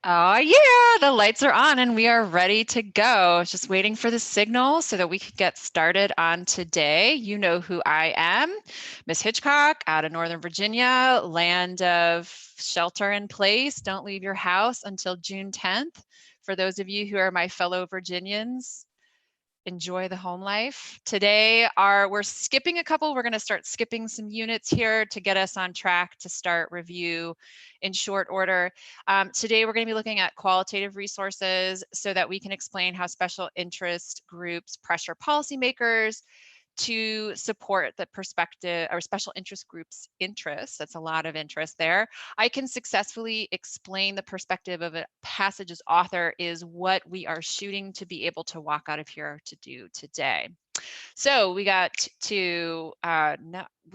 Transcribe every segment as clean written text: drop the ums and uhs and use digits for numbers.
Oh yeah, the lights are on and we are ready to go. Just waiting for the signal so that we can get started on today. You know who I am, Miss Hitchcock out of Northern Virginia, land of shelter in place. Don't leave your house until June 10th. For those of you who are my fellow Virginians, enjoy the home life. Today we're skipping a couple. We're going to start skipping some units here to get us on track to start review in short order. Today we're going to be looking at qualitative resources so that we can explain how special interest groups pressure policymakers to support the perspective or special interest groups' interests. That's a lot of interest there. I can successfully explain the perspective of a passage's author is what we are shooting to be able to walk out of here to do today. So we got to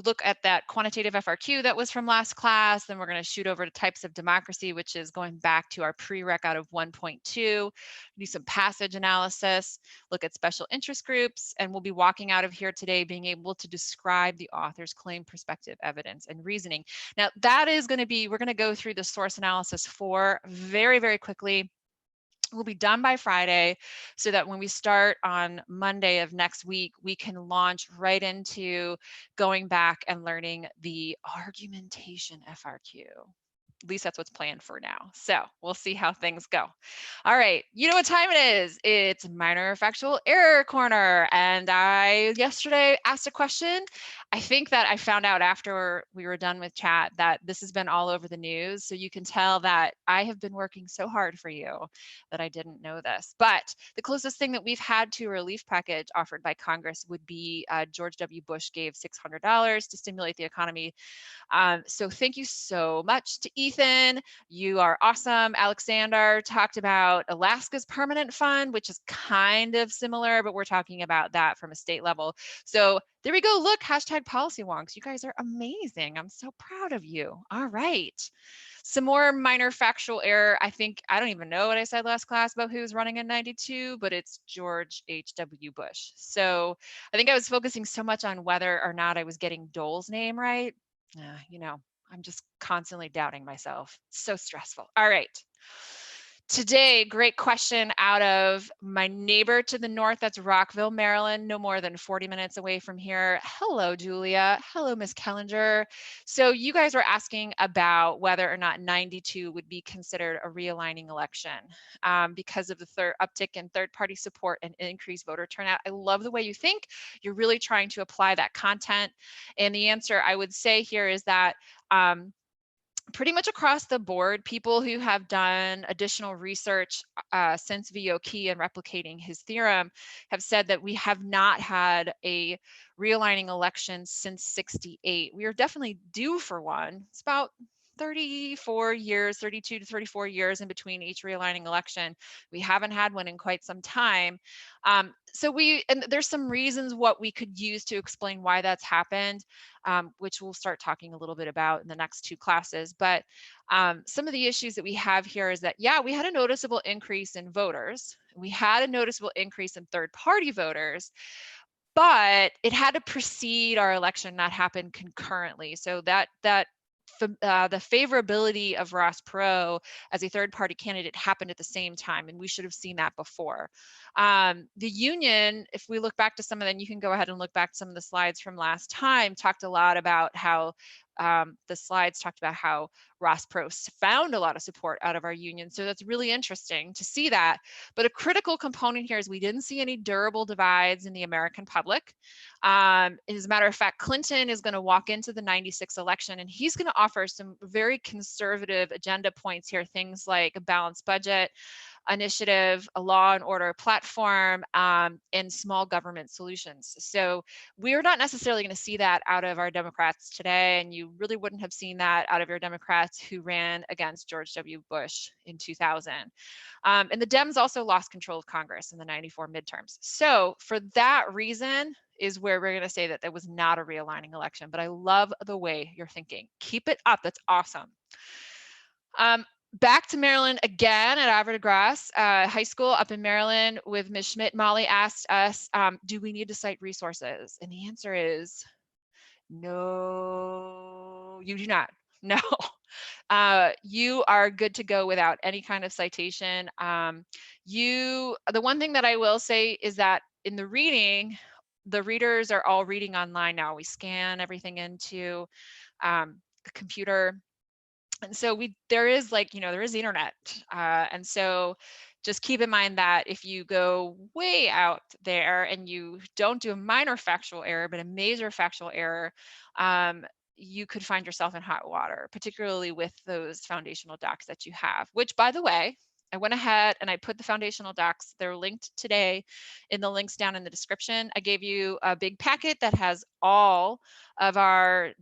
look at that quantitative FRQ that was from last class. Then we're going to shoot over to types of democracy, which is going back to our prereq out of 1.2, do some passage analysis, look at special interest groups, and we'll be walking out of here today being able to describe the author's claim, perspective, evidence, and reasoning. Now that is going to be, we're going to go through the source analysis for very, very quickly. We'll be done by Friday so that when we start on Monday of next week, we can launch right into going back and learning the argumentation FRQ. At least that's what's planned for now. So we'll see how things go. All right, you know what time it is. It's minor factual error corner. And I yesterday asked a question. I think that I found out after we were done with chat that this has been all over the news. So you can tell that I have been working so hard for you that I didn't know this. But the closest thing that we've had to a relief package offered by Congress would be George W. Bush gave $600 to stimulate the economy. So thank you so much to Ethan. You are awesome. Alexander talked about Alaska's permanent fund, which is kind of similar, but we're talking about that from a state level. So there we go. Look, hashtag policy wonks. You guys are amazing. I'm so proud of you. All right. Some more minor factual error. I don't even know what I said last class about who was running in 92, but it's George H.W. Bush. So I think I was focusing so much on whether or not I was getting Dole's name right. You know, I'm just constantly doubting myself. So stressful. All right. Today, great question out of my neighbor to the north. That's Rockville, Maryland, no more than 40 minutes away from here. Hello, Julia. Hello, Miss Kellinger. So you guys were asking about whether or not 92 would be considered a realigning election because of the uptick in third-party support and increased voter turnout. I love the way you think. You're really trying to apply that content. And the answer I would say here is that pretty much across the board, people who have done additional research since V.O. Key and replicating his theorem have said that we have not had a realigning election since '68. We are definitely due for one. It's about 34 years, 32 to 34 years in between each realigning election. We haven't had one in quite some time. And there's some reasons what we could use to explain why that's happened, which we'll start talking a little bit about in the next two classes. But some of the issues that we have here is that, yeah, we had a noticeable increase in voters. We had a noticeable increase in third-party voters, but it had to precede our election, not happen concurrently. So the favorability of Ross Perot as a third-party candidate happened at the same time, and we should have seen that before. The union, if we look back to some of them, you can go ahead and look back to some of the slides from last time, talked a lot about how the slides talked about how Ross Perot found a lot of support out of our union. So that's really interesting to see that. But a critical component here is we didn't see any durable divides in the American public. As a matter of fact, Clinton is going to walk into the 96 election and he's going to offer some very conservative agenda points here, things like a balanced budget initiative, a law and order platform, and small government solutions. So we're not necessarily going to see that out of our Democrats today, and you really wouldn't have seen that out of your Democrats who ran against George W. Bush in 2000. And the Dems also lost control of Congress in the 94 midterms. So for that reason is where we're going to say that there was not a realigning election, but I love the way you're thinking. Keep it up. That's awesome. Back to Maryland again at Havre de Grace High School up in Maryland with Ms. Schmidt. Molly asked us, do we need to cite resources? And the answer is no, you do not. No. You are good to go without any kind of citation. The one thing that I will say is that in the reading, the readers are all reading online now. We scan everything into a computer. And so there is there is the internet. And so just keep in mind that if you go way out there and you don't do a minor factual error, but a major factual error, you could find yourself in hot water, particularly with those foundational docs that you have, which, by the way, I went ahead and I put the foundational docs, they're linked today in the links down in the description. I gave you a big packet that has all of our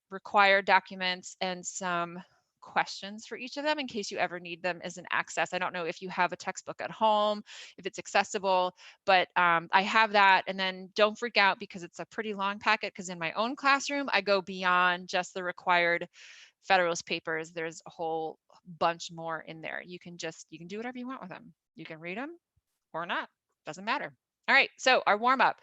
required documents and some questions for each of them in case you ever need them as an access. I don't know if you have a textbook at home, if it's accessible, but I have that. And then don't freak out because it's a pretty long packet, because in my own classroom, I go beyond just the required Federalist Papers. There's a whole bunch more in there. You can do whatever you want with them. You can read them or not, doesn't matter. All right, so our warm up.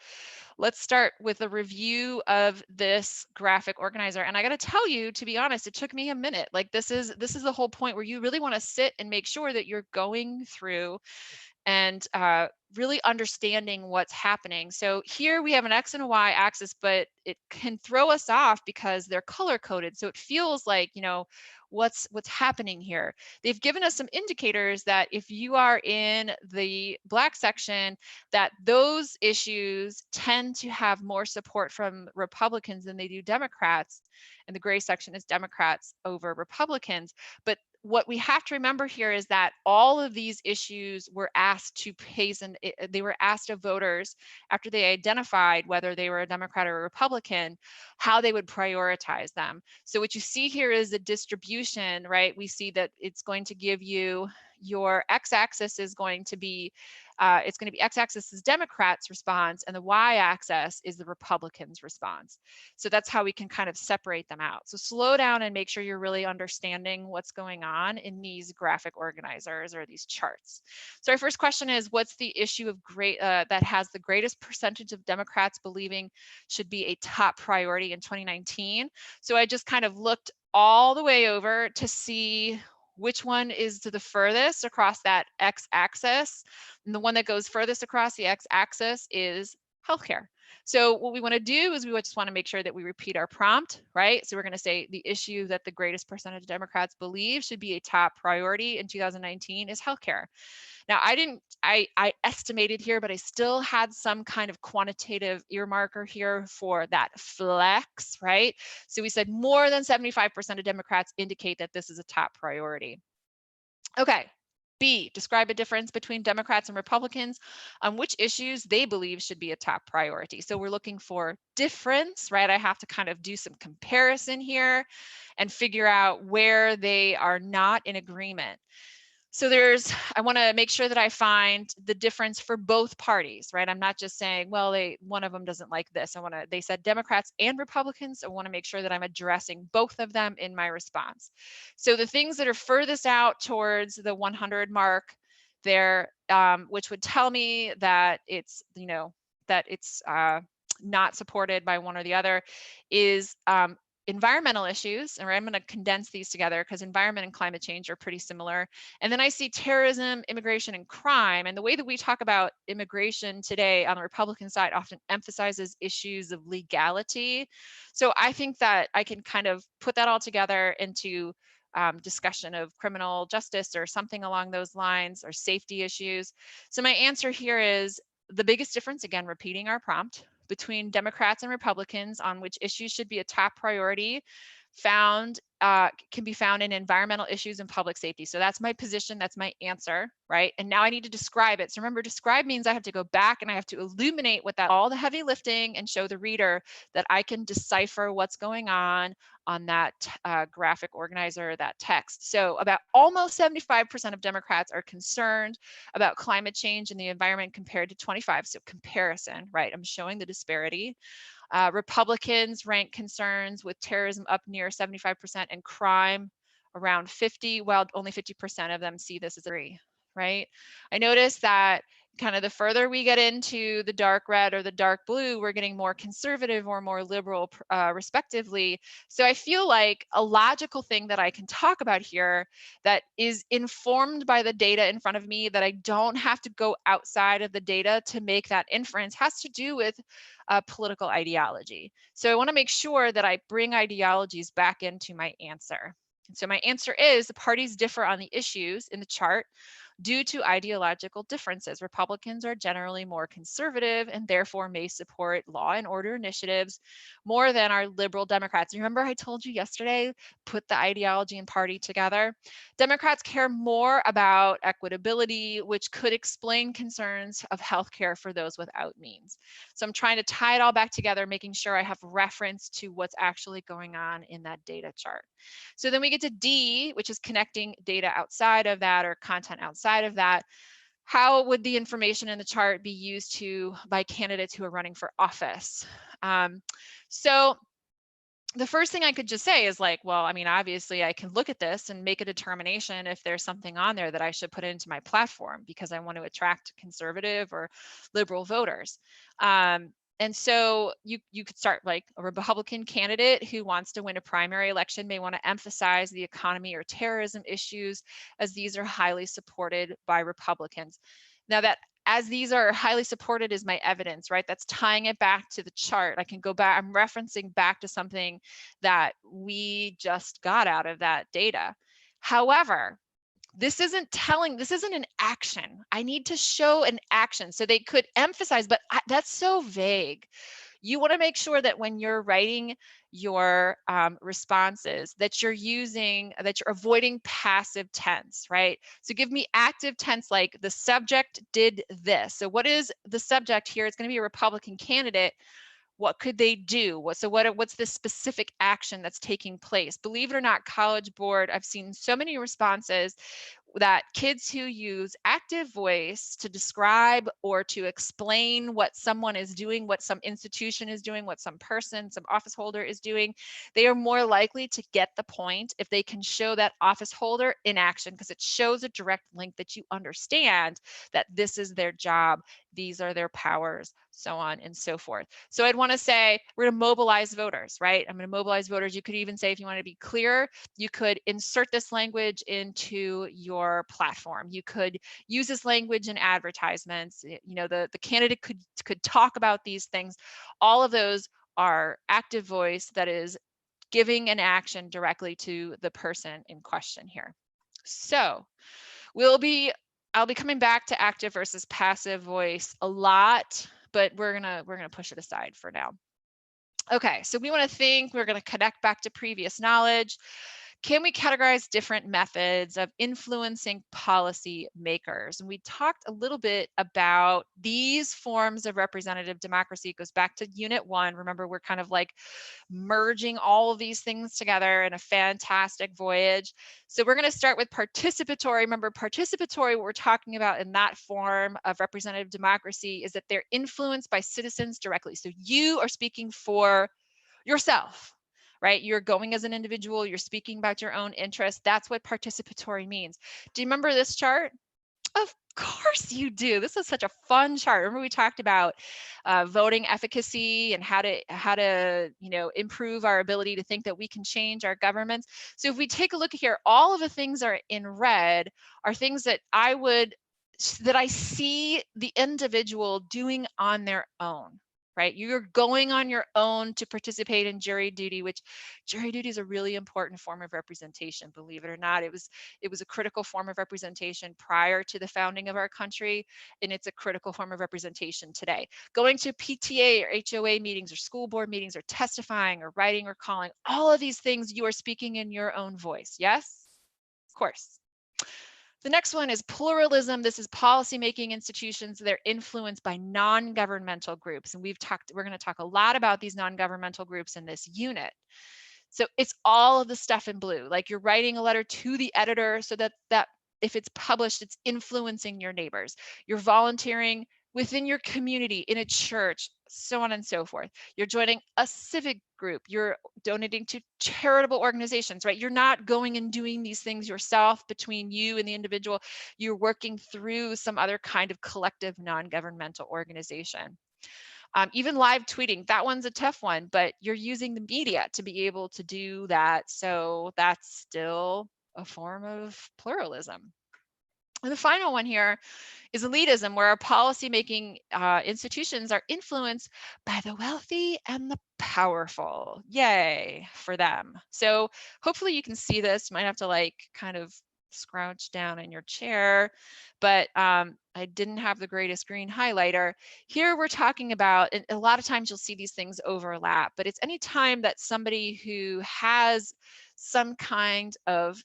Let's start with a review of this graphic organizer. And I got to tell you, to be honest, it took me a minute. Like this is the whole point where you really want to sit and make sure that you're going through and really understanding what's happening. So here we have an X and a Y axis, but it can throw us off because they're color coded. So it feels like, what's happening here. They've given us some indicators that if you are in the black section, that those issues tend to have more support from Republicans than they do Democrats. And the gray section is Democrats over Republicans. But what we have to remember here is that all of these issues were asked to they were asked of voters after they identified whether they were a Democrat or a Republican, how they would prioritize them. So what you see here is a distribution, right? We see that it's going to give you your x-axis is going to be x-axis is Democrats' response and the y-axis is the Republicans' response. So that's how we can kind of separate them out. So slow down and make sure you're really understanding what's going on in these graphic organizers or these charts. So our first question is, what's the issue of that has the greatest percentage of Democrats believing should be a top priority in 2019? So I just kind of looked all the way over to see which one is to the furthest across that x-axis. And the one that goes furthest across the x-axis is healthcare. So what we want to do is we just want to make sure that we repeat our prompt, right? So we're going to say the issue that the greatest percentage of Democrats believe should be a top priority in 2019 is healthcare. Now, I estimated here, but I still had some kind of quantitative earmarker here for that flex, right? So we said more than 75% of Democrats indicate that this is a top priority. Okay. B, describe a difference between Democrats and Republicans on which issues they believe should be a top priority. So we're looking for difference, right? I have to kind of do some comparison here and figure out where they are not in agreement. So I want to make sure that I find the difference for both parties, right? I'm not just saying, well, one of them doesn't like this. They said Democrats and Republicans. I want to make sure that I'm addressing both of them in my response. So the things that are furthest out towards the 100 mark there, which would tell me that it's, not supported by one or the other, is environmental issues, and I'm going to condense these together because environment and climate change are pretty similar. And then I see terrorism, immigration, and crime. And the way that we talk about immigration today on the Republican side often emphasizes issues of legality. So I think that I can kind of put that all together into discussion of criminal justice or something along those lines, or safety issues. So my answer here is the biggest difference, again, repeating our prompt, between Democrats and Republicans on which issues should be a top priority can be found in environmental issues and public safety. So that's my position, that's my answer, right? And now I need to describe it. So remember, describe means I have to go back and I have to illuminate all the heavy lifting and show the reader that I can decipher what's going on that graphic organizer, that text. So about almost 75% of Democrats are concerned about climate change and the environment compared to 25. So comparison, right? I'm showing the disparity. Republicans rank concerns with terrorism up near 75% and crime around 50, while only 50% of them see this as a right? I noticed that kind of the further we get into the dark red or the dark blue, we're getting more conservative or more liberal, respectively. So I feel like a logical thing that I can talk about here that is informed by the data in front of me, that I don't have to go outside of the data to make that inference, has to do with political ideology. So I want to make sure that I bring ideologies back into my answer. And so my answer is the parties differ on the issues in the chart due to ideological differences. Republicans are generally more conservative and therefore may support law and order initiatives more than our liberal Democrats. Remember, I told you yesterday, put the ideology and party together. Democrats care more about equitability, which could explain concerns of healthcare for those without means. So I'm trying to tie it all back together, making sure I have reference to what's actually going on in that data chart. So then we get to D, which is connecting data outside of that or content outside of that. How would the information in the chart be used by candidates who are running for office? So the first thing I could just say is like, well, I mean, obviously I can look at this and make a determination if there's something on there that I should put into my platform because I want to attract conservative or liberal voters. And so you could start like a Republican candidate who wants to win a primary election may want to emphasize the economy or terrorism issues, as these are highly supported by Republicans. Now that as these are highly supported is my evidence, right? That's tying it back to the chart. I can go back, I'm referencing back to something that we just got out of that data. However, this isn't an action. I need to show an action. So they could emphasize, but that's so vague. You want to make sure that when you're writing your responses that you're avoiding passive tense, right? So give me active tense, like the subject did this. So what is the subject here? It's going to be a Republican candidate. What could they do? What's the specific action that's taking place? Believe it or not, College Board, I've seen so many responses that kids who use active voice to describe or to explain what someone is doing, what some institution is doing, what some person, some office holder is doing, they are more likely to get the point if they can show that office holder in action, because it shows a direct link that you understand that this is their job, these are their powers, so on and so forth. So I'd want to say we're going to mobilize voters, right? I'm going to mobilize voters. You could even say, if you want to be clear, you could insert this language into your platform. You could use this language in advertisements. You know, the candidate could talk about these things. All of those are active voice that is giving an action directly to the person in question here. So I'll be coming back to active versus passive voice a lot, but we're gonna push it aside for now. Okay, so we're gonna connect back to previous knowledge. Can we categorize different methods of influencing policy makers? And we talked a little bit about these forms of representative democracy. It goes back to Unit 1. Remember, we're kind of like merging all of these things together in a fantastic voyage. So we're going to start with participatory. Remember, participatory, what we're talking about in that form of representative democracy is that they're influenced by citizens directly. So you are speaking for yourself, right? You're going as an individual, you're speaking about your own interests. That's what participatory means. Do you remember this chart? Of course you do. This is such a fun chart. Remember we talked about voting efficacy and how to improve our ability to think that we can change our governments. So if we take a look here, all of the things are in red are things that I see the individual doing on their own. Right? You're going on your own to participate in jury duty, which jury duty is a really important form of representation, believe it or not. It was a critical form of representation prior to the founding of our country, and it's a critical form of representation today. Going to PTA or HOA meetings or school board meetings or testifying or writing or calling, all of these things you are speaking in your own voice. Yes? Of course. The next one is pluralism. This is policymaking institutions. They're influenced by non-governmental groups. And we're going to talk a lot about these non-governmental groups in this unit. So it's all of the stuff in blue, like you're writing a letter to the editor so that if it's published, it's influencing your neighbors. You're volunteering within your community, in a church, so on and so forth. You're joining a civic group. You're donating to charitable organizations, right? You're not going and doing these things yourself between you and the individual. You're working through some other kind of collective non-governmental organization. Even live tweeting, that one's a tough one, but you're using the media to be able to do that. So that's still a form of pluralism. And the final one here is elitism, where our policymaking institutions are influenced by the wealthy and the powerful. Yay for them. So hopefully you can see this. You might have to like kind of scrouch down in your chair, but I didn't have the greatest green highlighter. Here we're talking about, and a lot of times you'll see these things overlap, but it's any time that somebody who has some kind of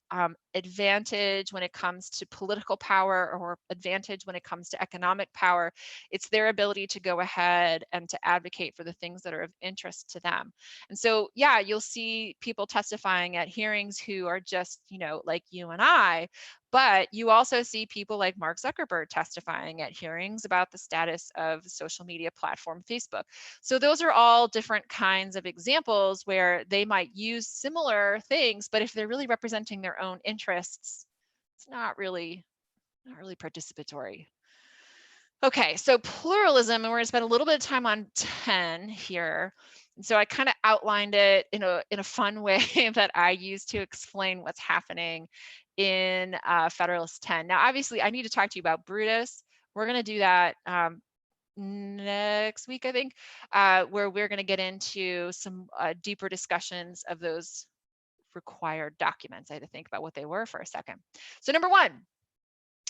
advantage when it comes to political power or advantage when it comes to economic power, it's their ability to go ahead and to advocate for the things that are of interest to them. And so, yeah, you'll see people testifying at hearings who are just, you know, like you and I, but you also see people like Mark Zuckerberg testifying at hearings about the status of the social media platform Facebook. So those are all different kinds of examples where they might use similar things, but if they're really representing their own interests, it's not really participatory. Okay, so pluralism, and we're going to spend a little bit of time on 10 here. And so I kind of outlined it in a fun way that I use to explain what's happening in Federalist 10. Now, obviously, I need to talk to you about Brutus. We're going to do that next week, I think, where we're going to get into some deeper discussions of those required documents. I had to think about what they were for a second. So number one,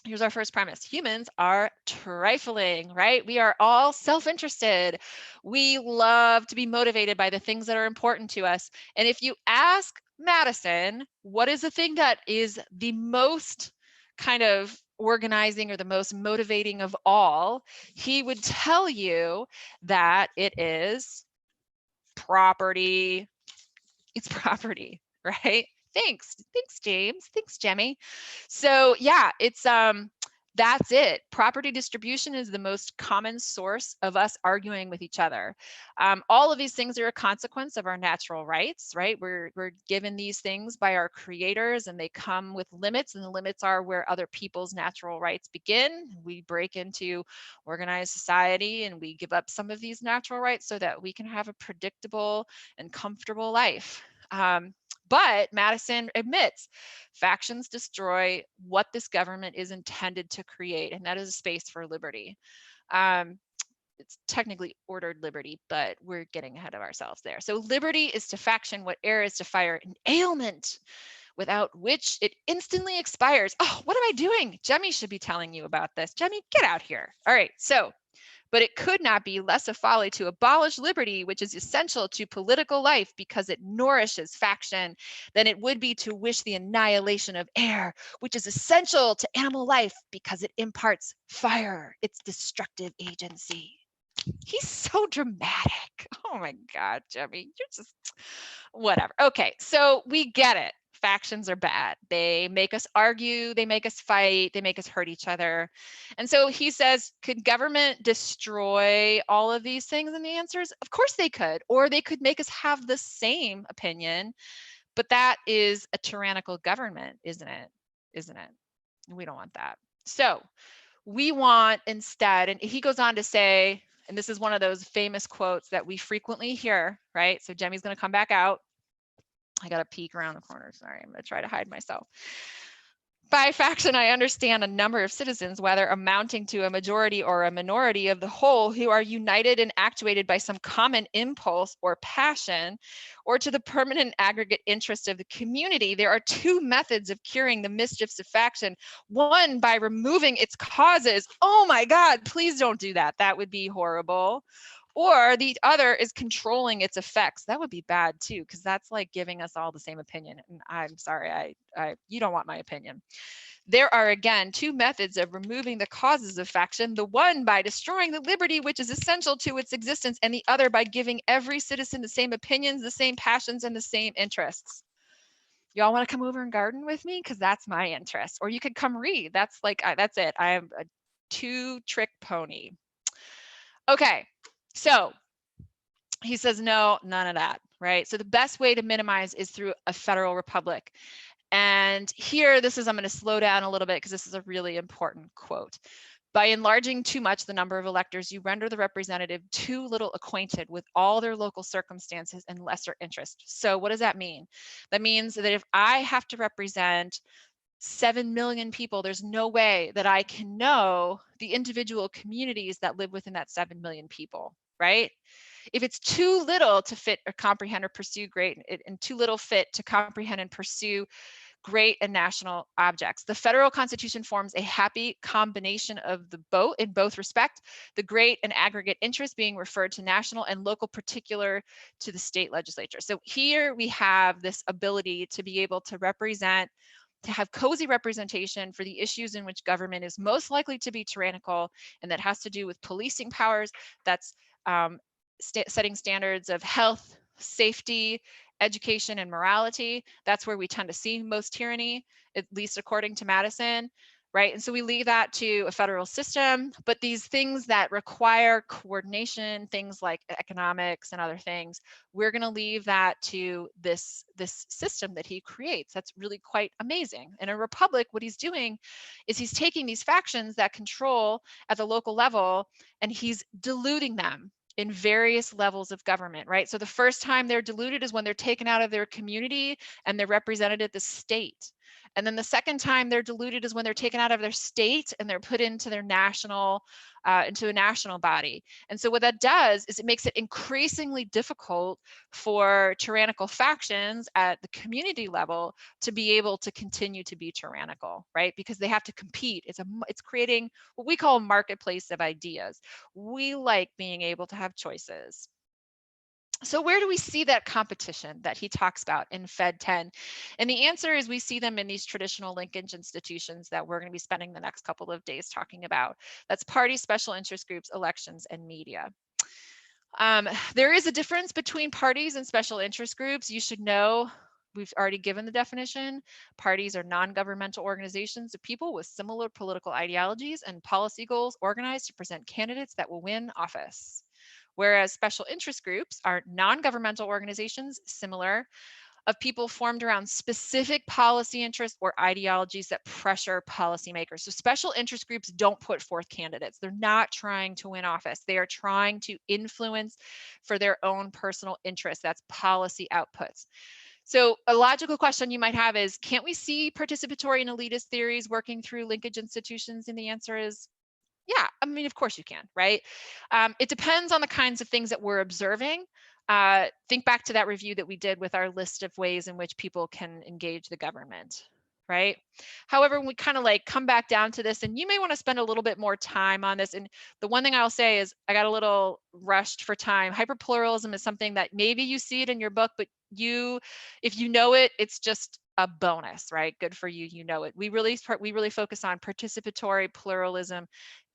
here's our first premise. Humans are trifling, right? We are all self-interested. We love to be motivated by the things that are important to us. And if you ask Madison, what is the thing that is the most kind of organizing or the most motivating of all, he would tell you that it is property. It's property, right? Thanks, James. Thanks, Jemmy. So yeah, it's that's it. Property distribution is the most common source of us arguing with each other. All of these things are a consequence of our natural rights, right? We're given these things by our creators, and they come with limits, and the limits are where other people's natural rights begin. We break into organized society, and we give up some of these natural rights so that we can have a predictable and comfortable life. But Madison admits factions destroy what this government is intended to create, and that is a space for liberty. It's technically ordered liberty, but we're getting ahead of ourselves there. So liberty is to faction what air is to fire, an ailment without which it instantly expires. Oh, what am I doing? Jemmy should be telling you about this. Jemmy, get out here. All right, so but it could not be less a folly to abolish liberty, which is essential to political life because it nourishes faction, than it would be to wish the annihilation of air, which is essential to animal life because it imparts fire, its destructive agency. He's so dramatic. Oh my God, Jemmy, you're just whatever. Okay, so we get it. Factions are bad. They make us argue, they make us fight, they make us hurt each other. And so he says, could government destroy all of these things? And the answer is, of course they could, or they could make us have the same opinion. But that is a tyrannical government, isn't it? Isn't it? We don't want that. So we want instead, and he goes on to say, and this is one of those famous quotes that we frequently hear, right? So Jemmy's going to come back out. I got to peek around the corner. Sorry, I'm going to try to hide myself. By faction, I understand a number of citizens, whether amounting to a majority or a minority of the whole, who are united and actuated by some common impulse or passion, or to the permanent aggregate interest of the community. There are two methods of curing the mischiefs of faction. One, by removing its causes. Oh my God, please don't do that. That would be horrible. Or the other is controlling its effects. That would be bad too, because that's like giving us all the same opinion. And I'm sorry, you don't want my opinion. There are again two methods of removing the causes of faction, the one by destroying the liberty which is essential to its existence, and the other by giving every citizen the same opinions, the same passions, and the same interests. Y'all want to come over and garden with me? Because that's my interest. Or you could come read. That's like, that's it. I am a two-trick pony. Okay, so He says, no, none of that, right? So the best way to minimize is through a federal republic. And here, I'm going to slow down a little bit because this is a really important quote. By enlarging too much the number of electors, you render the representative too little acquainted with all their local circumstances and lesser interest. So what does that mean? That means that if I have to represent 7 million people, there's no way that I can know the individual communities that live within that 7 million people, right? If it's too little to fit or comprehend or pursue great, and too little fit to comprehend and pursue great and national objects. The federal constitution forms a happy combination of the both in both respect, the great and aggregate interest being referred to national and local particular to the state legislature. So here we have this ability to be able to represent, to have cozy representation for the issues in which government is most likely to be tyrannical, and that has to do with policing powers, that's setting standards of health, safety, education, and morality. That's where we tend to see most tyranny, at least according to Madison, right? And so we leave that to a federal system, but these things that require coordination, things like economics and other things, we're going to leave that to this system that he creates. That's really quite amazing. In a republic, what he's doing is he's taking these factions that control at the local level and he's diluting them in various levels of government, right? So the first time they're diluted is when they're taken out of their community and they're represented at the state. And then the second time they're diluted is when they're taken out of their state and they're put into their national, into a national body. And so what that does is it makes it increasingly difficult for tyrannical factions at the community level to be able to continue to be tyrannical, right? Because they have to compete. It's creating what we call a marketplace of ideas. We like being able to have choices. So where do we see that competition that he talks about in Fed 10? And the answer is we see them in these traditional linkage institutions that we're going to be spending the next couple of days talking about. That's parties, special interest groups, elections, and media. There is a difference between parties and special interest groups. You should know, we've already given the definition. Parties are non-governmental organizations of people with similar political ideologies and policy goals organized to present candidates that will win office. Whereas special interest groups are non-governmental organizations similar of people formed around specific policy interests or ideologies that pressure policymakers. So special interest groups don't put forth candidates. They're not trying to win office. They are trying to influence for their own personal interests. That's policy outputs. So a logical question you might have is, can't we see participatory and elitist theories working through linkage institutions? And the answer is, yeah, I mean, of course you can, right? It depends on the kinds of things that we're observing. Think back to that review that we did with our list of ways in which people can engage the government, right? However, when we kind of like come back down to this, and you may want to spend a little bit more time on this. And the one thing I'll say is I got a little rushed for time. Hyperpluralism is something that maybe you see it in your book, but if you know it, it's just a bonus, right? Good for you, you know it. We really focus on participatory pluralism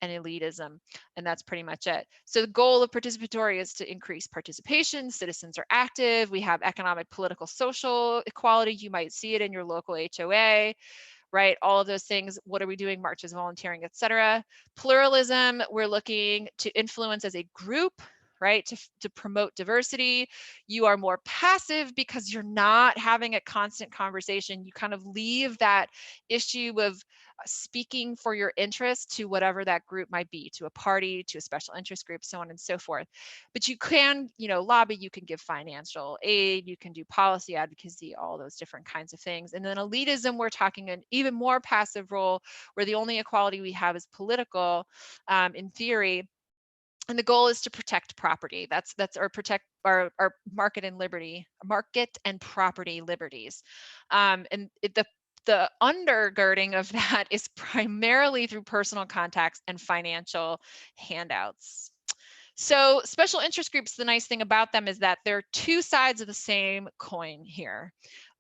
and elitism, and that's pretty much it. So the goal of participatory is to increase participation. Citizens are active. We have economic, political, social equality. You might see it in your local HOA, right? All of those things. What are we doing? Marches, volunteering, etc. Pluralism, we're looking to influence as a group, right? To promote diversity. You are more passive because you're not having a constant conversation. You kind of leave that issue of speaking for your interest to whatever that group might be, to a party, to a special interest group, so on and so forth. But you can, lobby, you can give financial aid, you can do policy advocacy, all those different kinds of things. And then elitism, we're talking an even more passive role where the only equality we have is political, in theory. And the goal is to protect property. That's or protect our market and property liberties. And the undergirding of that is primarily through personal contacts and financial handouts. So special interest groups, the nice thing about them is that they're two sides of the same coin here.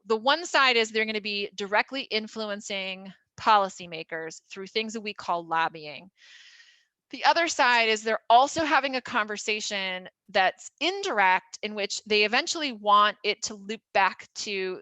The one side is they're going to be directly influencing policymakers through things that we call lobbying. The other side is they're also having a conversation that's indirect, in which they eventually want it to loop back to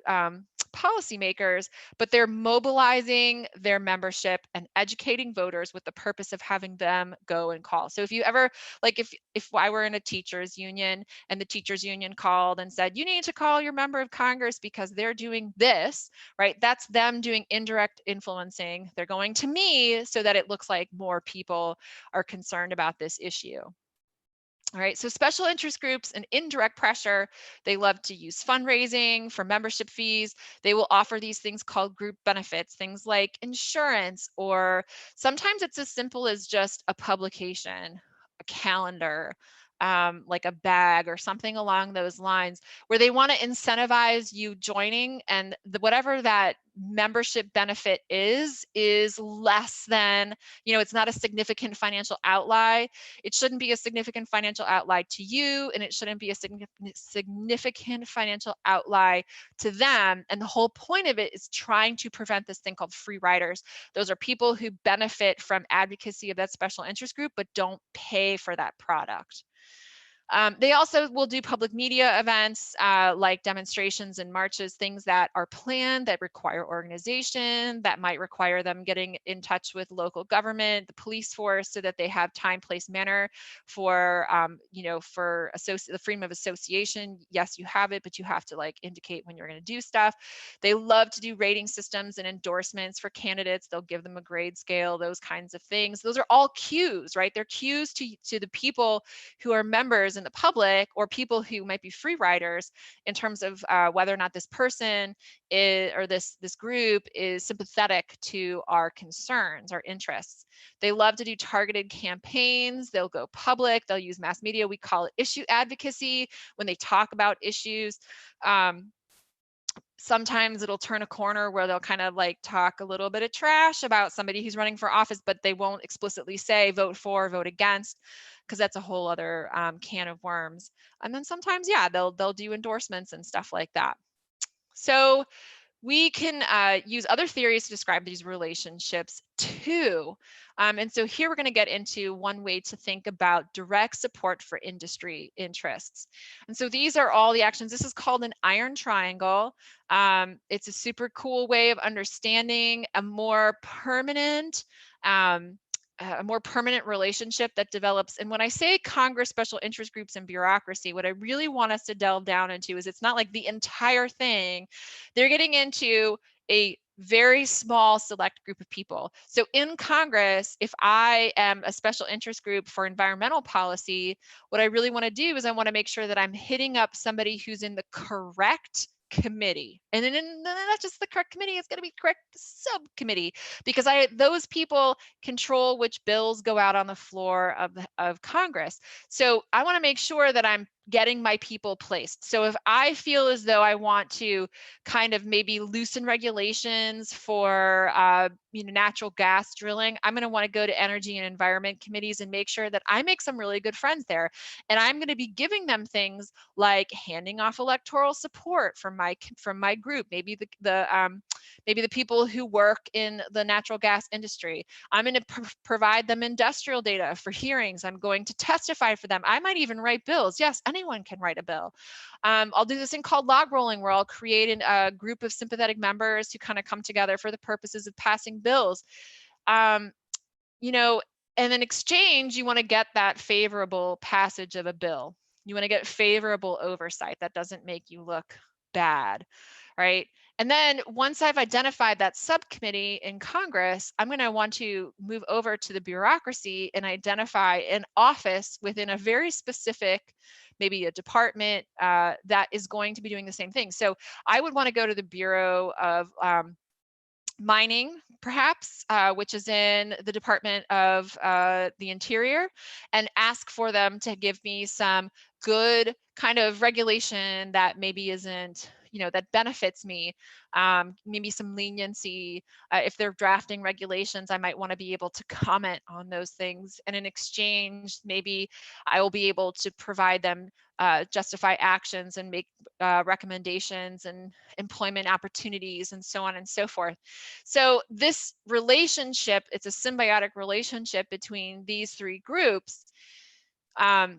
policymakers, but they're mobilizing their membership and educating voters with the purpose of having them go and call. So if you ever, like if I were in a teachers union and the teachers union called and said, you need to call your member of Congress because they're doing this, right? That's them doing indirect influencing. They're going to me so that it looks like more people are concerned about this issue. All right, so special interest groups and indirect pressure, they love to use fundraising for membership fees. They will offer these things called group benefits, things like insurance, or sometimes it's as simple as just a publication, a calendar, like a bag or something along those lines, where they want to incentivize you joining, and whatever that membership benefit is less than, it's not a significant financial outlay. It shouldn't be a significant financial outlay to you, and it shouldn't be a significant financial outlay to them. And the whole point of it is trying to prevent this thing called free riders. Those are people who benefit from advocacy of that special interest group, but don't pay for that product. They also will do public media events like demonstrations and marches, things that are planned, that require organization, that might require them getting in touch with local government, the police force, so that they have time, place, manner for, for the freedom of association. Yes, you have it, but you have to like indicate when you're going to do stuff. They love to do rating systems and endorsements for candidates. They'll give them a grade scale, those kinds of things. Those are all cues, right? They're cues to the people who are members in the public, or people who might be free riders, in terms of whether or not this person is, or this group is sympathetic to our concerns, our interests. They love to do targeted campaigns. They'll go public. They'll use mass media. We call it issue advocacy when they talk about issues. Sometimes it'll turn a corner where they'll kind of like talk a little bit of trash about somebody who's running for office, but they won't explicitly say vote for, vote against, because that's a whole other can of worms. And then sometimes, yeah, they'll do endorsements and stuff like that. So we can use other theories to describe these relationships too. And so here we're going to get into one way to think about direct support for industry interests. And so these are all the actions. This is called an iron triangle. It's a super cool way of understanding a more permanent relationship that develops. And when I say Congress, special interest groups, and bureaucracy, what I really want us to delve down into is it's not like the entire thing. They're getting into a very small select group of people. So in Congress, if I am a special interest group for environmental policy, what I really want to do is I want to make sure that I'm hitting up somebody who's in the correct committee. And then not just the correct committee, it's going to be correct subcommittee, because those people control which bills go out on the floor of Congress. So I want to make sure that I'm getting my people placed. So if I feel as though I want to kind of maybe loosen regulations for natural gas drilling, I'm going to want to go to energy and environment committees and make sure that I make some really good friends there. And I'm going to be giving them things like handing off electoral support from my group, maybe the people who work in the natural gas industry. I'm going to provide them industrial data for hearings. I'm going to testify for them. I might even write bills. Yes, anyone can write a bill. I'll do this thing called log rolling, where I'll create a group of sympathetic members who kind of come together for the purposes of passing bills. And in exchange, you want to get that favorable passage of a bill. You want to get favorable oversight that doesn't make you look bad, right? And then once I've identified that subcommittee in Congress, I'm going to want to move over to the bureaucracy and identify an office within a very specific, maybe a department that is going to be doing the same thing. So I would want to go to the Bureau of Mining, perhaps, which is in the Department of the Interior, and ask for them to give me some good kind of regulation that maybe isn't, that benefits me, maybe some leniency. If they're drafting regulations, I might want to be able to comment on those things. And in exchange, maybe I will be able to provide them justify actions and make recommendations and employment opportunities and so on and so forth. So this relationship, it's a symbiotic relationship between these three groups.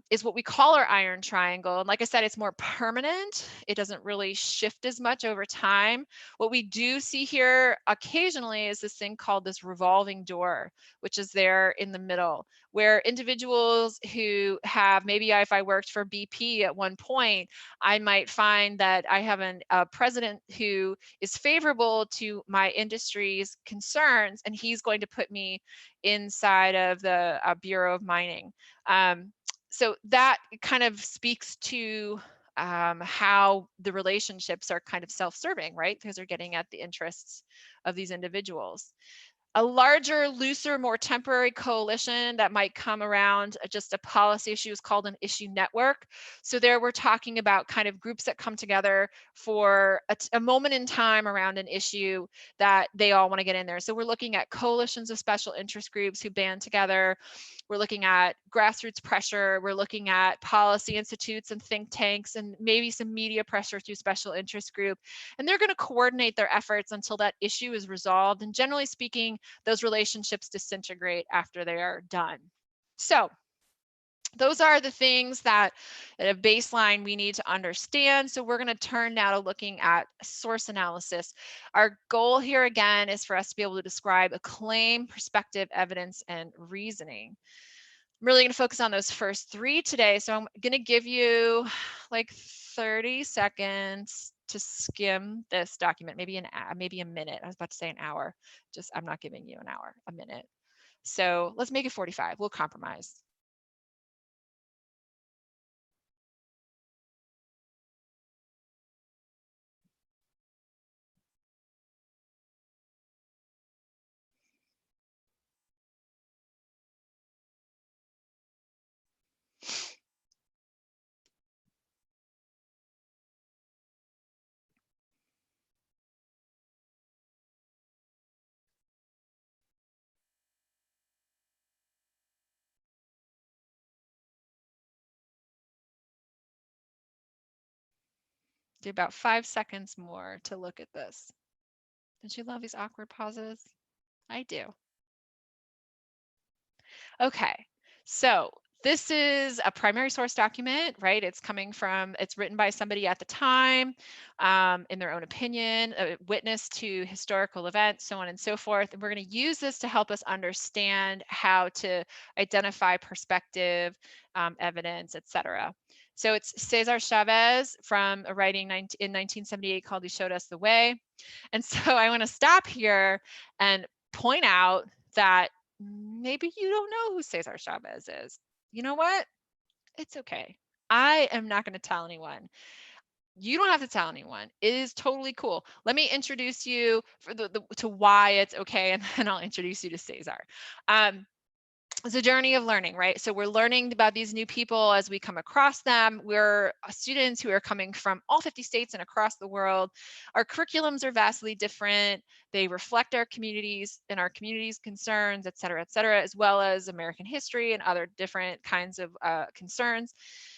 is what we call our iron triangle. And like I said, it's more permanent. It doesn't really shift as much over time. What we do see here occasionally is this thing called this revolving door, which is there in the middle, where individuals who have, maybe if I worked for BP at one point, I might find that I have a president who is favorable to my industry's concerns, and he's going to put me inside of the Bureau of Mining. So that kind of speaks to how the relationships are kind of self-serving, right? Because they're getting at the interests of these individuals. A larger, looser, more temporary coalition that might come around just a policy issue is called an issue network. So there we're talking about kind of groups that come together for a moment in time around an issue that they all want to get in there. So we're looking at coalitions of special interest groups who band together. We're looking at grassroots pressure. We're looking at policy institutes and think tanks, and maybe some media pressure through special interest group. And they're going to coordinate their efforts until that issue is resolved. And generally speaking, those relationships disintegrate after they are done. So those are the things that at a baseline we need to understand. So we're going to turn now to looking at source analysis. Our goal here again is for us to be able to describe a claim, perspective, evidence, and reasoning. I'm really going to focus on those first three today. So I'm going to give you like 30 seconds to skim this document, maybe a minute. I was about to say an hour. Just, I'm not giving you an hour, a minute. So let's make it 45. We'll compromise. Do about 5 seconds more to look at this. Don't you love these awkward pauses? I do. Okay, so this is a primary source document, right? It's written by somebody at the time, in their own opinion, a witness to historical events, so on and so forth. And we're going to use this to help us understand how to identify perspective, evidence, etc. So it's Cesar Chavez from a writing in 1978 called He Showed Us the Way. And so I want to stop here and point out that maybe you don't know who Cesar Chavez is. You know what? It's okay. I am not going to tell anyone. You don't have to tell anyone. It is totally cool. Let me introduce you to why it's okay, and then I'll introduce you to Cesar. It's a journey of learning, right? So we're learning about these new people as we come across them. We're students who are coming from all 50 states and across the world. Our curriculums are vastly different. They reflect our communities and our communities' concerns, et cetera, as well as American history and other different kinds of concerns,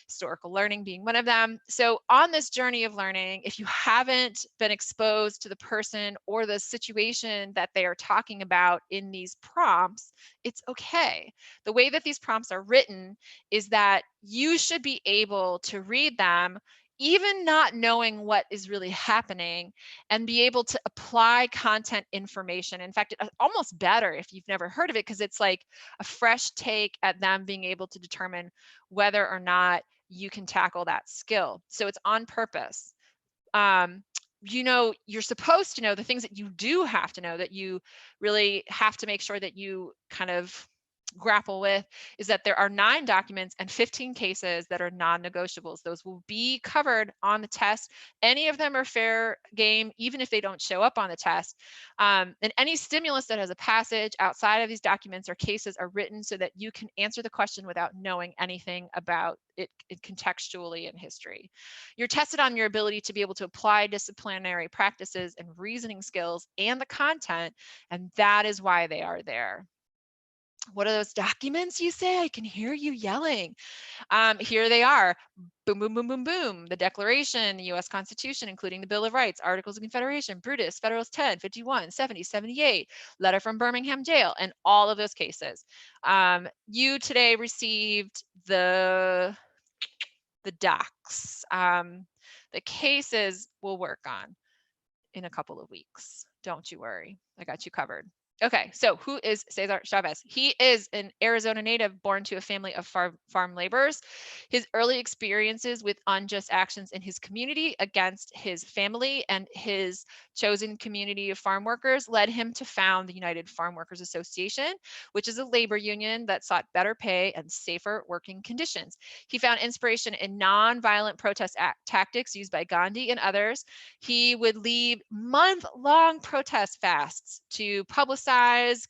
historical learning being one of them. So on this journey of learning, if you haven't been exposed to the person or the situation that they are talking about in these prompts, it's okay. The way that these prompts are written is that you should be able to read them even not knowing what is really happening, and be able to apply content information. In fact, it's almost better if you've never heard of it, because it's like a fresh take at them being able to determine whether or not you can tackle that skill. So it's on purpose. You're supposed to know the things that you do have to know, that you really have to make sure that you kind of grapple with, is that there are 9 documents and 15 cases that are non-negotiables. Those will be covered on the test. Any of them are fair game, even if they don't show up on the test. And any stimulus that has a passage outside of these documents or cases are written so that you can answer the question without knowing anything about it contextually in history. You're tested on your ability to be able to apply disciplinary practices and reasoning skills and the content, and that is why they are there. What are those documents you say? I can hear you yelling. Here they are. Boom, boom, boom, boom, boom. The Declaration, the U.S. Constitution, including the Bill of Rights, Articles of Confederation, Brutus, Federalist 10, 51, 70, 78, letter from Birmingham jail, and all of those cases. You today received the docs. The cases we'll work on in a couple of weeks. Don't you worry. I got you covered. Okay, so who is Cesar Chavez? He is an Arizona native born to a family of farm laborers. His early experiences with unjust actions in his community against his family and his chosen community of farm workers led him to found the United Farm Workers Association, which is a labor union that sought better pay and safer working conditions. He found inspiration in nonviolent protest tactics used by Gandhi and others. He would lead month-long protest fasts to publicize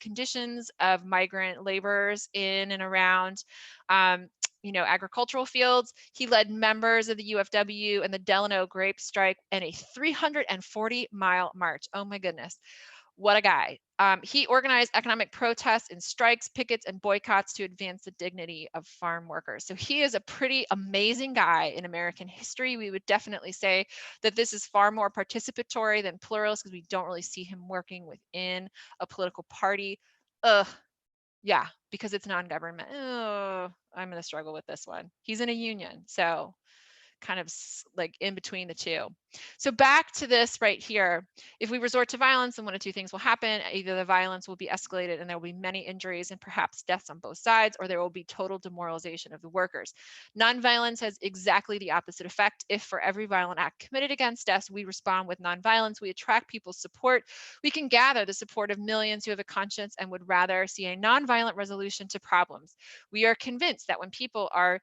conditions of migrant laborers in and around agricultural fields. He led members of the UFW and the Delano grape strike in a 340-mile march. Oh my goodness. What a guy. He organized economic protests and strikes, pickets, and boycotts to advance the dignity of farm workers. So he is a pretty amazing guy in American history. We would definitely say that this is far more participatory than pluralist because we don't really see him working within a political party. Yeah, because it's non-government. I'm going to struggle with this one. He's in a union, so kind of like in between the two. So back to this right here. If we resort to violence, then one of two things will happen. Either the violence will be escalated and there will be many injuries and perhaps deaths on both sides, or there will be total demoralization of the workers. Nonviolence has exactly the opposite effect. If for every violent act committed against us, we respond with nonviolence, we attract people's support. We can gather the support of millions who have a conscience and would rather see a nonviolent resolution to problems. We are convinced that when people are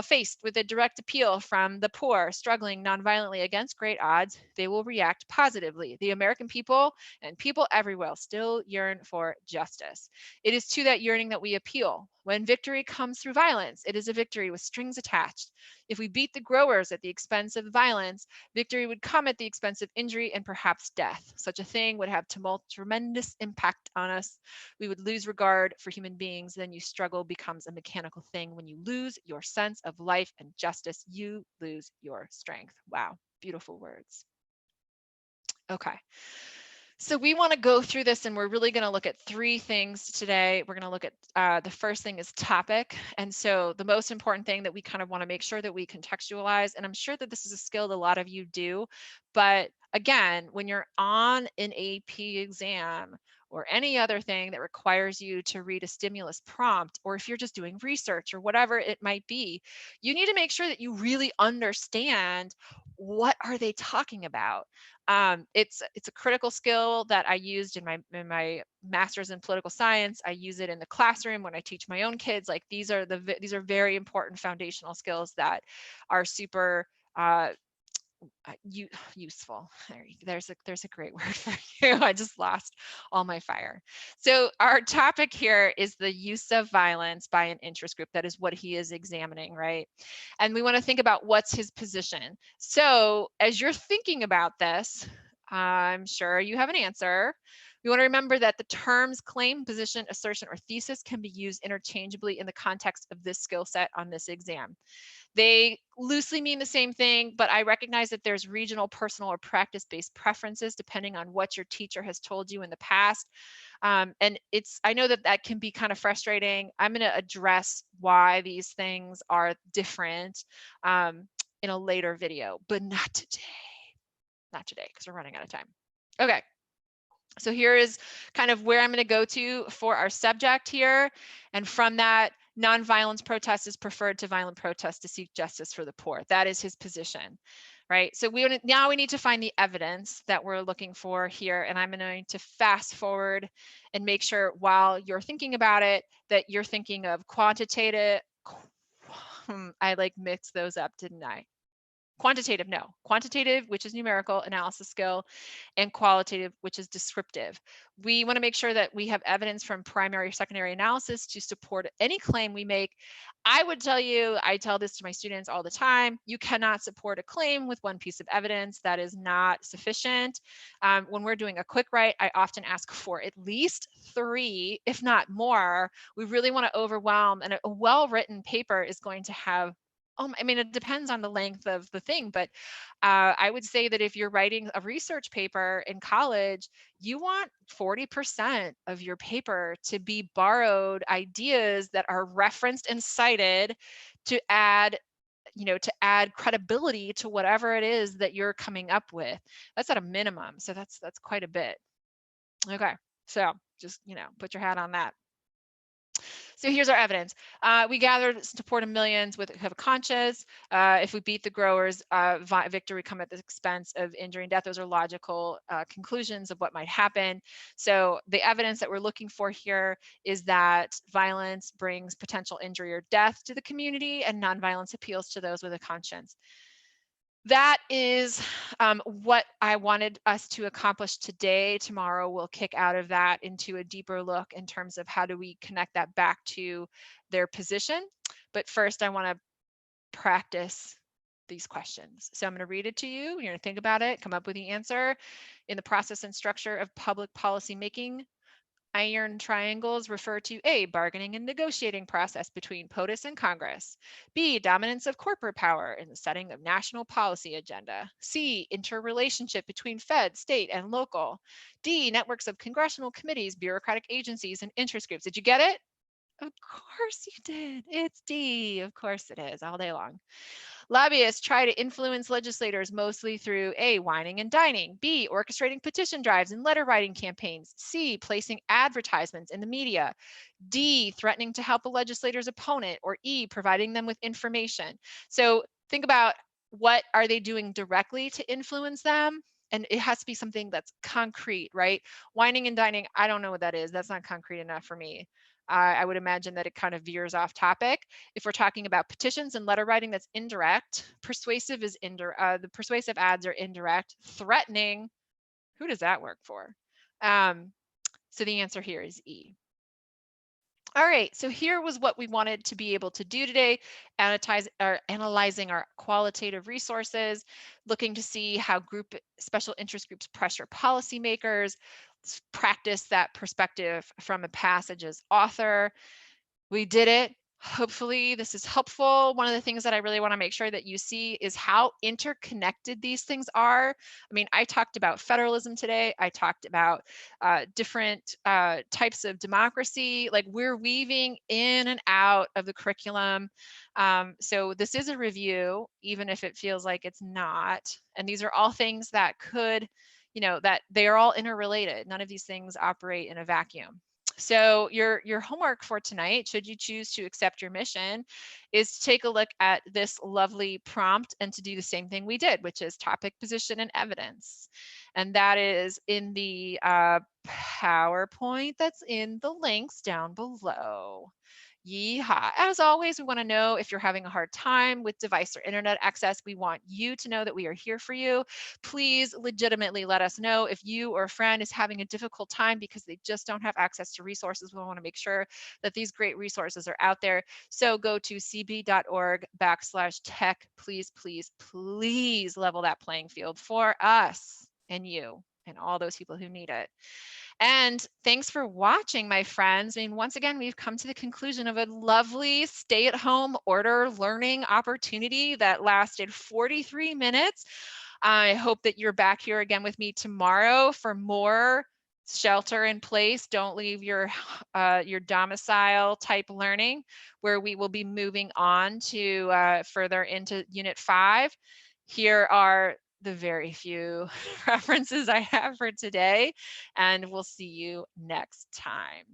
faced with a direct appeal from the poor struggling nonviolently against great odds, they will react positively. The American people and people everywhere still yearn for justice. It is to that yearning that we appeal. When victory comes through violence, it is a victory with strings attached. If we beat the growers at the expense of violence, victory would come at the expense of injury and perhaps death. Such a thing would have tremendous impact on us. We would lose regard for human beings. Then you struggle becomes a mechanical thing. When you lose your sense of life and justice, you lose your strength. Wow, beautiful words. Okay. So we want to go through this and we're really going to look at three things today. We're going to look at the first thing is topic. And so the most important thing that we kind of want to make sure that we contextualize, and I'm sure that this is a skill that a lot of you do, but again, when you're on an AP exam or any other thing that requires you to read a stimulus prompt, or if you're just doing research or whatever it might be, you need to make sure that you really understand what are they talking about. It's a critical skill that I used in my master's in political science. I use it in the classroom when I teach my own kids. Like these are very important foundational skills that are super useful. There's a great word for you. I just lost all my fire. So our topic here is the use of violence by an interest group. That is what he is examining, right? And we want to think about what's his position. So as you're thinking about this, I'm sure you have an answer. We want to remember that the terms claim, position, assertion, or thesis can be used interchangeably in the context of this skill set on this exam. They loosely mean the same thing, but I recognize that there's regional, personal, or practice-based preferences depending on what your teacher has told you in the past. And I know that that can be kind of frustrating. I'm going to address why these things are different in a later video, but not today. Not today, because we're running out of time. Okay. So here is kind of where I'm going to go to for our subject here. And from that, nonviolence protest is preferred to violent protest to seek justice for the poor. That is his position, right? So now we need to find the evidence that we're looking for here. And I'm going to fast forward and make sure while you're thinking about it, that you're thinking of quantitative. I like mixed those up, didn't I? Quantitative, no. Quantitative, which is numerical analysis skill, and qualitative, which is descriptive. We want to make sure that we have evidence from primary, secondary analysis to support any claim we make. I would tell you, I tell this to my students all the time, you cannot support a claim with one piece of evidence. That is not sufficient. When we're doing a quick write, I often ask for at least 3, if not more. We really want to overwhelm, and a well-written paper is going to have, I mean, it depends on the length of the thing, but I would say that if you're writing a research paper in college, you want 40% of your paper to be borrowed ideas that are referenced and cited to add, to add credibility to whatever it is that you're coming up with. That's at a minimum. So that's quite a bit. Okay. So just, put your hat on that. So here's our evidence. We gathered support of millions with have a conscience. If we beat the growers, victory would come at the expense of injury and death. Those are logical conclusions of what might happen. So the evidence that we're looking for here is that violence brings potential injury or death to the community, and nonviolence appeals to those with a conscience. That is what I wanted us to accomplish today. Tomorrow we'll kick out of that into a deeper look in terms of how do we connect that back to their position. But first I want to practice these questions. So I'm going to read it to you. You're going to think about it, come up with the answer. In the process and structure of public policy making, iron triangles refer to A, bargaining and negotiating process between POTUS and Congress. B, dominance of corporate power in the setting of national policy agenda. C, interrelationship between Fed, state, and local. D, networks of congressional committees, bureaucratic agencies, and interest groups. Did you get it? Of course you did. It's D. Of course it is, all day long. Lobbyists try to influence legislators mostly through A, whining and dining, B, orchestrating petition drives and letter writing campaigns, C, placing advertisements in the media, D, threatening to help a legislator's opponent, or E, providing them with information. So think about, what are they doing directly to influence them? And it has to be something that's concrete, right? Whining and dining, I don't know what that is. That's not concrete enough for me. I would imagine that it kind of veers off topic. If we're talking about petitions and letter writing, that's indirect. Persuasive is the persuasive ads are indirect. Threatening, who does that work for? So the answer here is E. All right, so here was what we wanted to be able to do today, analyzing our qualitative resources, looking to see how special interest groups pressure policymakers, practice that perspective from a passage's author. We did it. Hopefully this is helpful. One of the things that I really want to make sure that you see is how interconnected these things are. I mean, I talked about federalism today. I talked about different types of democracy. Like, we're weaving in and out of the curriculum. So this is a review, even if it feels like it's not. And these are all things that could, that they are all interrelated. None of these things operate in a vacuum. So your homework for tonight, should you choose to accept your mission, is to take a look at this lovely prompt and to do the same thing we did, which is topic, position, and evidence. And that is in the PowerPoint that's in the links down below. Yeehaw. As always, we want to know if you're having a hard time with device or internet access. We want you to know that we are here for you. Please legitimately let us know if you or a friend is having a difficult time because they just don't have access to resources. We want to make sure that these great resources are out there. So go to cb.org/tech. Please, please, please level that playing field for us and you and all those people who need it. And thanks for watching, my friends. I mean, once again, we've come to the conclusion of a lovely stay-at-home order learning opportunity that lasted 43 minutes. I hope that you're back here again with me tomorrow for more shelter in place. Don't leave your domicile type learning, where we will be moving on to further into Unit 5. Here are the very few references I have for today, and we'll see you next time.